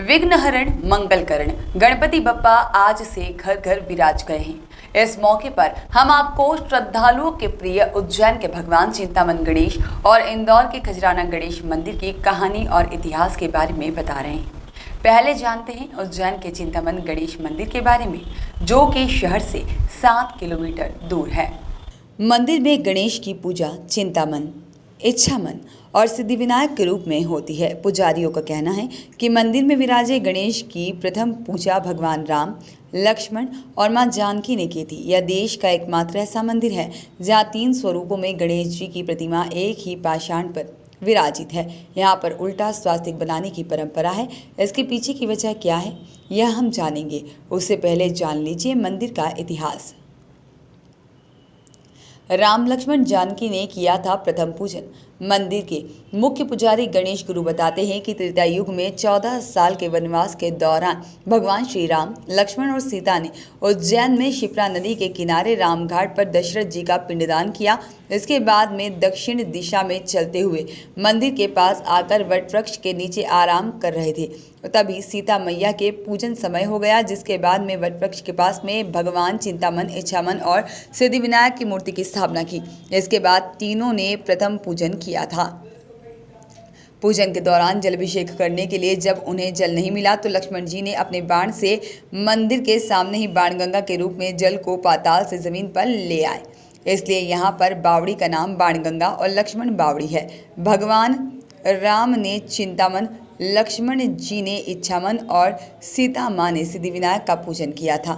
विघ्नहरण मंगलकरण गणपति बप्पा आज से घर घर विराज गए हैं। इस मौके पर हम आपको श्रद्धालुओं के प्रिय उज्जैन के भगवान चिंतामन गणेश और इंदौर के खजराना गणेश मंदिर की कहानी और इतिहास के बारे में बता रहे हैं। पहले जानते हैं उज्जैन के चिंतामन गणेश मंदिर के बारे में, जो कि शहर से 7 किलोमीटर दूर है। मंदिर में गणेश की पूजा चिंतामन, इच्छामन और सिद्धिविनायक के रूप में होती है। पुजारियों का कहना है कि मंदिर में विराजे गणेश की प्रथम पूजा भगवान राम, लक्ष्मण और मां जानकी ने की थी। यह देश का एकमात्र ऐसा मंदिर है जहां 3 स्वरूपों में गणेश जी की प्रतिमा एक ही पाषाण पर विराजित है। यहाँ पर उल्टा स्वास्तिक बनाने की परंपरा है। इसके पीछे की वजह क्या है, यह हम जानेंगे। उससे पहले जान लीजिए मंदिर का इतिहास। राम लक्ष्मण जानकी ने किया था प्रथम पूजन। मंदिर के मुख्य पुजारी गणेश गुरु बताते हैं कि त्रेता युग में 14 साल के वनवास के दौरान भगवान श्री राम, लक्ष्मण और सीता ने उज्जैन में शिप्रा नदी के किनारे रामघाट पर दशरथ जी का पिंडदान किया। इसके बाद में दक्षिण दिशा में चलते हुए मंदिर के पास आकर वट वृक्ष के नीचे आराम कर रहे थे। तभी सीता मैया के पूजन समय हो गया, जिसके बाद में वट वृक्ष के पास में भगवान चिंतामन, इच्छामन और सिद्धिविनायक की मूर्ति की स्थापना की। इसके बाद तीनों ने प्रथम पूजन किया था। पूजन के दौरान जलाभिषेक करने के लिए जब उन्हें जल नहीं मिला तो लक्ष्मण जी ने अपने बाण से मंदिर के सामने ही बाणगंगा के रूप में जल को पाताल से जमीन पर ले आए। इसलिए यहाँ पर बावड़ी का नाम बाणगंगा और लक्ष्मण बावड़ी है। भगवान राम ने चिंतामन, लक्ष्मण जी ने इच्छामन और सीता माँ ने सिद्धिविनायक का पूजन किया था।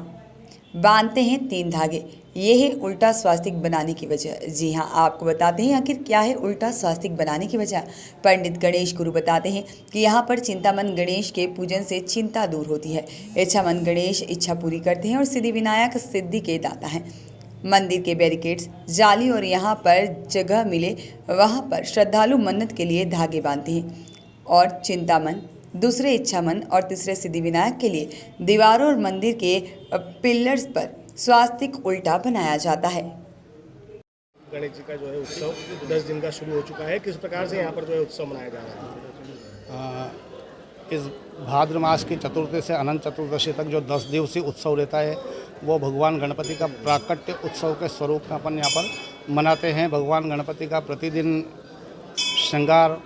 बांधते हैं 3 धागे, ये है उल्टा स्वास्तिक बनाने की वजह। जी हाँ, आपको बताते हैं आखिर क्या है उल्टा स्वास्तिक बनाने की वजह। पंडित गणेश गुरु बताते हैं कि यहाँ पर चिंतामन गणेश के पूजन से चिंता दूर होती है। इच्छामन गणेश इच्छा पूरी करते हैं और सिद्धिविनायक सिद्धि के दाता हैं। मंदिर के बैरिकेड्स, जाली और यहाँ पर जगह मिले वहाँ पर श्रद्धालु मन्नत के लिए धागे बांधते हैं। और चिंतामन, दूसरे इच्छामन और तीसरे सिद्धिविनायक के लिए दीवारों और मंदिर के पिलर्स पर स्वास्तिक उल्टा बनाया जाता है। गणेश जी का जो है उत्सव 10 दिन का शुरू हो चुका है। किस प्रकार से यहाँ पर जो है उत्सव मनाया जा रहा है? इस भाद्र मास की चतुर्थी से अनंत चतुर्दशी तक जो 10 दिवसीय उत्सव रहता है, वो भगवान गणपति का प्राकट्य उत्सव के स्वरूप में अपन यहाँ पर मनाते हैं। भगवान गणपति का प्रतिदिन श्रृंगार,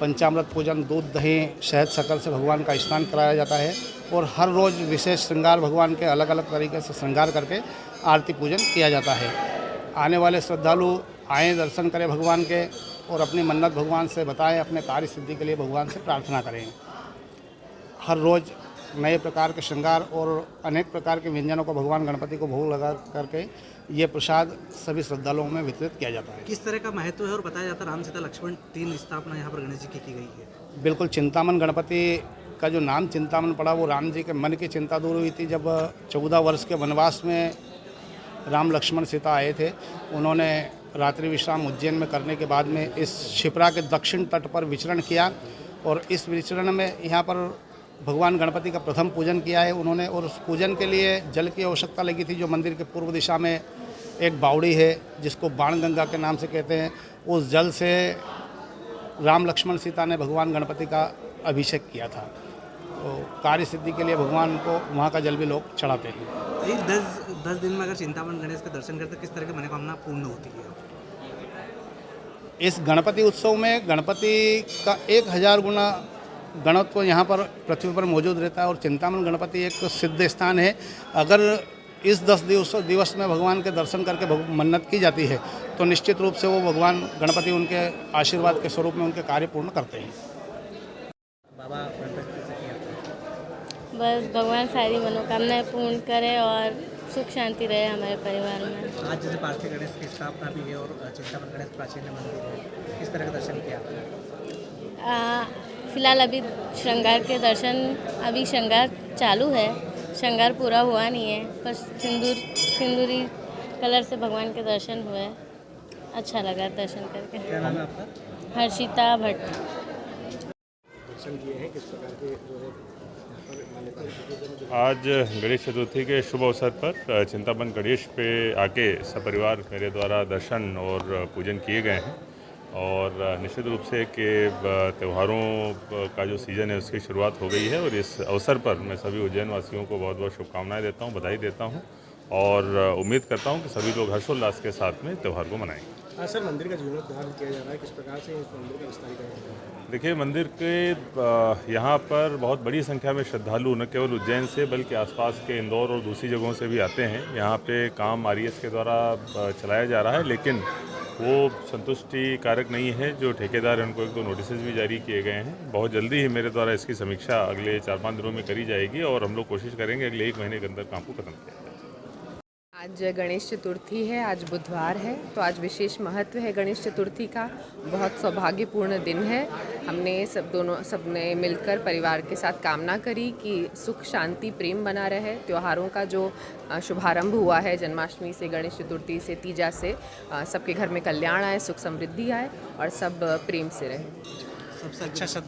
पंचामृत पूजन, दूध, दही, शहद, शक्कर से भगवान का स्नान कराया जाता है और हर रोज़ विशेष श्रृंगार भगवान के अलग अलग तरीके से श्रृंगार करके आरती पूजन किया जाता है। आने वाले श्रद्धालु आएँ, दर्शन करें भगवान के और अपनी मन्नत भगवान से बताएं, अपने कार्य सिद्धि के लिए भगवान से प्रार्थना करें। हर रोज़ नए प्रकार के श्रृंगार और अनेक प्रकार के व्यंजनों को भगवान गणपति को भोग लगा करके ये प्रसाद सभी श्रद्धालुओं में वितरित किया जाता है। किस तरह का महत्व है और बताया जाता है राम, सीता, लक्ष्मण 3 स्थापना यहाँ पर गणेश जी की गई है? बिल्कुल, चिंतामन गणपति का जो नाम चिंतामन पड़ा, वो राम जी के मन की चिंता दूर हुई थी। जब 14 वर्ष के वनवास में राम, लक्ष्मण, सीता आए थे, उन्होंने रात्रि विश्राम उज्जैन में करने के बाद में इस शिप्रा के दक्षिण तट पर विचरण किया और इस विचरण में यहाँ पर भगवान गणपति का प्रथम पूजन किया है उन्होंने। और उस पूजन के लिए जल की आवश्यकता लगी थी। जो मंदिर के पूर्व दिशा में एक बावड़ी है जिसको बाणगंगा के नाम से कहते हैं, उस जल से राम, लक्ष्मण, सीता ने भगवान गणपति का अभिषेक किया था। तो कार्य सिद्धि के लिए भगवान को वहाँ का जल भी लोग चढ़ाते हैं। इस 10 दिन में अगर चिंतामन गणेश का दर्शन करते किस तरह की मनोकामना पूर्ण होती है? इस गणपति उत्सव में गणपति का 1000 गुना गणत्व यहाँ पर पृथ्वी पर मौजूद रहता है और चिंतामन गणपति एक सिद्ध स्थान है। अगर इस 10 दिवस में भगवान के दर्शन करके मन्नत की जाती है तो निश्चित रूप से वो भगवान गणपति उनके आशीर्वाद के स्वरूप में उनके कार्य पूर्ण करते हैं। बाबा बस भगवान सारी मनोकामनाएं पूर्ण करे और सुख शांति रहे हमारे परिवार में। आज जैसे पार्थिव गणेश की स्थापना भी है और चिंतामन गणेश प्राचीन मंदिर है, किस तरह का दर्शन किया? फिलहाल अभी श्रृंगार के दर्शन, अभी श्रृंगार चालू है, श्रृंगार पूरा हुआ नहीं है, पर सिंदूरी कलर से भगवान के दर्शन हुए। अच्छा लगा दर्शन करके। क्या नाम है आपका? हर्षिता भट्ट। दर्शन किए हैं, किस प्रकार के जो है आज गणेश चतुर्थी के शुभ अवसर पर चिंतामन गणेश पे आके सपरिवार मेरे द्वारा दर्शन और पूजन किए गए हैं। और निश्चित रूप से कि त्योहारों का जो सीज़न है उसकी शुरुआत हो गई है और इस अवसर पर मैं सभी उज्जैन वासियों को बहुत बहुत शुभकामनाएं देता हूं, बधाई देता हूं और उम्मीद करता हूं कि सभी लोग हर्षोल्लास के साथ में त्यौहार को मनाएंगे। सर, मंदिर का जीर्णोद्धार किया जा रहा है, किस प्रकार से इस मंदिर का विस्तारीकरण किया जा रहा है? देखिए, मंदिर के यहाँ पर बहुत बड़ी संख्या में श्रद्धालु न केवल उज्जैन से बल्कि आसपास के इंदौर और दूसरी जगहों से भी आते हैं। यहाँ पे काम आरईएस के द्वारा चलाया जा रहा है, लेकिन वो संतुष्टि कारक नहीं है। जो ठेकेदार हैं उनको 1-2 नोटिस भी जारी किए गए हैं। बहुत जल्दी ही मेरे द्वारा इसकी समीक्षा अगले 4-5 दिनों में करी जाएगी और हम लोग कोशिश करेंगे अगले 1 महीने के अंदर काम को खत्म किया जाए। आज गणेश चतुर्थी है, आज बुधवार है, तो आज विशेष महत्व है गणेश चतुर्थी का। बहुत सौभाग्यपूर्ण दिन है। हमने सबने मिलकर परिवार के साथ कामना करी कि सुख शांति प्रेम बना रहे। त्योहारों का जो शुभारंभ हुआ है जन्माष्टमी से, गणेश चतुर्थी से, तीजा से, सबके घर में कल्याण आए, सुख समृद्धि आए और सब प्रेम से रहे। सबसे अच्छा श्रद्धा